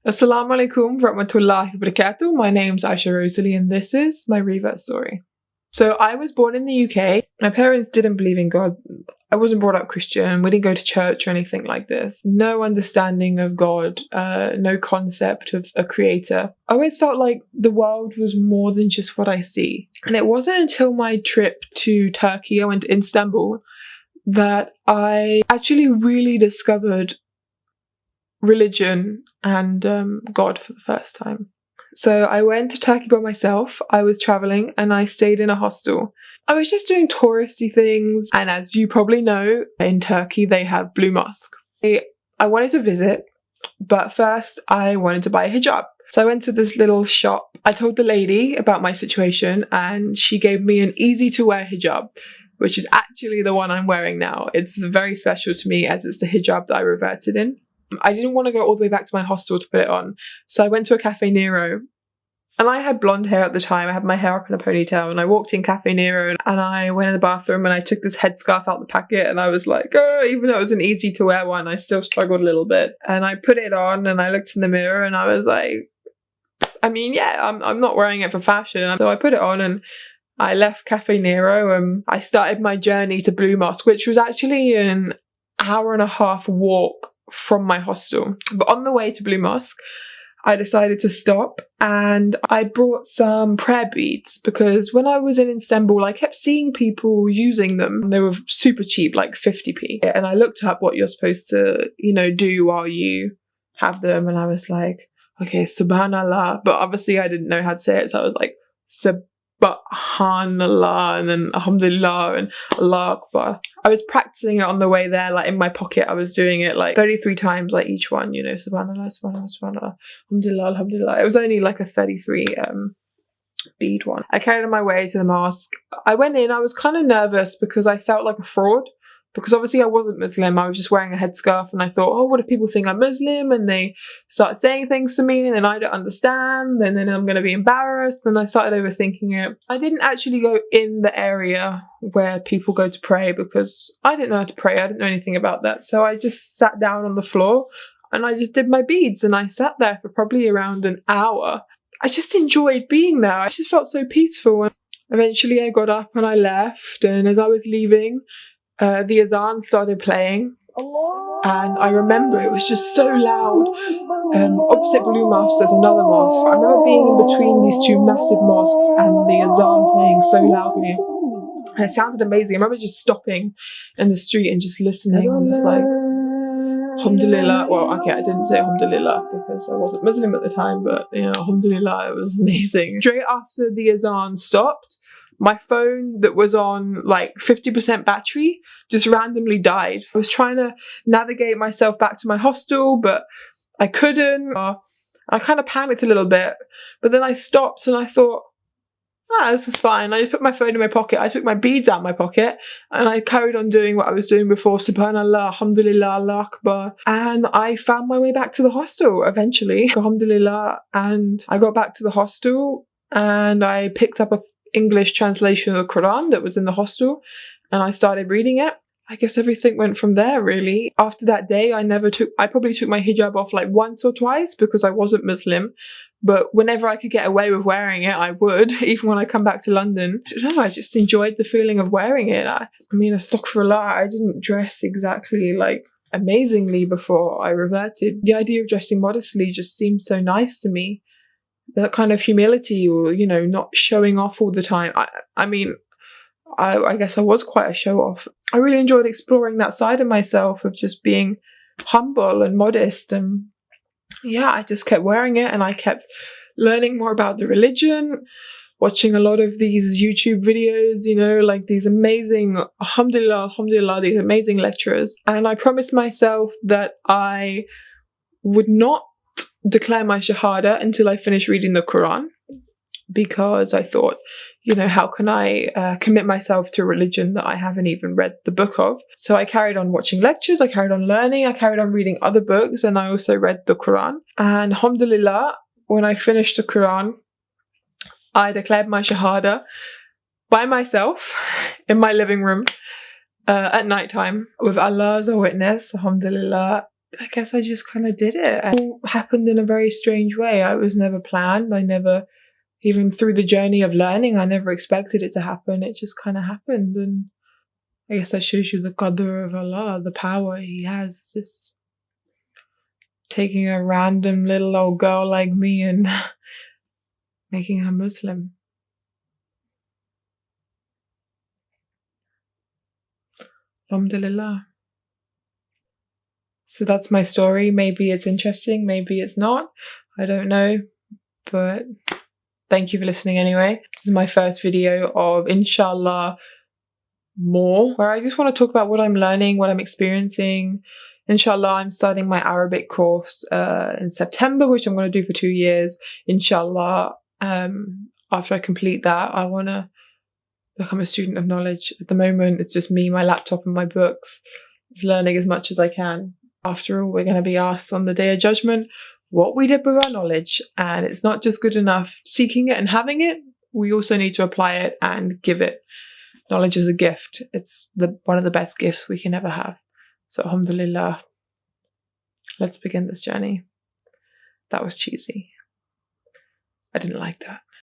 Assalamu alaikum warahmatullahi wabarakatuh. My name's Aisha Rosalie and this is my Revert story. So I was born in the UK. My parents didn't believe in God. I wasn't brought up Christian. We didn't go to church or anything like this. No understanding of God, no concept of a creator. I always felt like the world was more than just what I see. And it wasn't until my trip to Turkey, I went to Istanbul, that I actually really discovered religion and God for the first time. So I went to Turkey by myself. I was traveling and I stayed in a hostel. I was just doing touristy things, and as you probably know, in Turkey they have Blue Mosque. I wanted to visit, but first I wanted to buy a hijab. So I went to this little shop. I told the lady about my situation and she gave me an easy to wear hijab, which is actually the one I'm wearing now. It's very special to me as it's the hijab that I reverted in. I didn't want to go all the way back to my hostel to put it on, so I went to a Cafe Nero. And I had blonde hair at the time. I had my hair up in a ponytail, and I walked in Cafe Nero and I went in the bathroom and I took this headscarf out the packet and I was like, oh, even though it was an easy to wear one, I still struggled a little bit. And I put it on and I looked in the mirror and I was like, I mean, yeah, I'm not wearing it for fashion. So I put it on and I left Cafe Nero and I started my journey to Blue Mosque, which was actually an hour and a half walk from my hostel. But on the way to Blue Mosque, I decided to stop and I brought some prayer beads because when I was in Istanbul, I kept seeing people using them. They were super cheap, like 50p. And I looked up what you're supposed to, do while you have them. And I was like, okay, subhanallah. But obviously I didn't know how to say it. So I was like, subhanallah, and then alhamdulillah and Allah Akbar. I was practicing it on the way there, like in my pocket. I was doing it like 33 times, like each one, subhanallah, subhanallah, subhanallah, alhamdulillah, alhamdulillah. It was only like a 33 bead one. I carried on my way to the mosque. I went in, I was kind of nervous because I felt like a fraud. Because obviously I wasn't Muslim, I was just wearing a headscarf and I thought, oh, what if people think I'm Muslim and they start saying things to me and then I don't understand and then I'm going to be embarrassed, and I started overthinking it. I didn't actually go in the area where people go to pray because I didn't know how to pray, I didn't know anything about that. So I just sat down on the floor and I just did my beads and I sat there for probably around an hour. I just enjoyed being there, I just felt so peaceful. And eventually I got up and I left, and as I was leaving, the Adhan started playing, and I remember it was just so loud. Opposite Blue Mosque there's another mosque. I remember being in between these two massive mosques and the Adhan playing so loudly, and it sounded amazing. I remember just stopping in the street and just listening and was like, alhamdulillah. Well, okay, I didn't say alhamdulillah because I wasn't Muslim at the time, but alhamdulillah, it was amazing. Straight after the Adhan stopped, my phone that was on like 50% battery just randomly died. I was trying to navigate myself back to my hostel, but I couldn't. I kind of panicked a little bit, but then I stopped and I thought, this is fine. I just put my phone in my pocket. I took my beads out of my pocket and I carried on doing what I was doing before. Subhanallah, alhamdulillah, Allah Akbar. And I found my way back to the hostel eventually, alhamdulillah. And I got back to the hostel and I picked up a English translation of the Quran that was in the hostel and I started reading it. I guess everything went from there really. After that day I probably took my hijab off like once or twice because I wasn't Muslim, but whenever I could get away with wearing it I would, even when I come back to London. I don't know, I just enjoyed the feeling of wearing it. I mean, astaghfirullah, I didn't dress exactly like amazingly before I reverted. The idea of dressing modestly just seemed so nice to me. That kind of humility, or not showing off all the time. I mean, I guess I was quite a show-off. I really enjoyed exploring that side of myself of just being humble and modest, and yeah, I just kept wearing it and I kept learning more about the religion, watching a lot of these YouTube videos, like these amazing, alhamdulillah, alhamdulillah, these amazing lecturers. And I promised myself that I would not declare my shahada until I finished reading the Quran, because I thought, how can I commit myself to a religion that I haven't even read the book of? So I carried on watching lectures, I carried on learning, I carried on reading other books, and I also read the Quran. And alhamdulillah, when I finished the Quran, I declared my shahada by myself in my living room at night time with Allah as a witness, alhamdulillah. I guess I just kind of did it. It all happened in a very strange way. I was never planned. I never, even through the journey of learning, I never expected it to happen. It just kind of happened. And I guess that shows you the qadr of Allah, the power He has, just taking a random little old girl like me and making her Muslim. Alhamdulillah. So that's my story. Maybe it's interesting, maybe it's not. I don't know. But thank you for listening anyway. This is my first video of, inshallah, more, where I just want to talk about what I'm learning, what I'm experiencing. Inshallah, I'm starting my Arabic course in September, which I'm going to do for 2 years. Inshallah, after I complete that, I want to become a student of knowledge. At the moment, it's just me, my laptop and my books. Just learning as much as I can. After all, we're going to be asked on the Day of Judgment what we did with our knowledge. And it's not just good enough seeking it and having it. We also need to apply it and give it. Knowledge is a gift. It's one of the best gifts we can ever have. So alhamdulillah, let's begin this journey. That was cheesy. I didn't like that.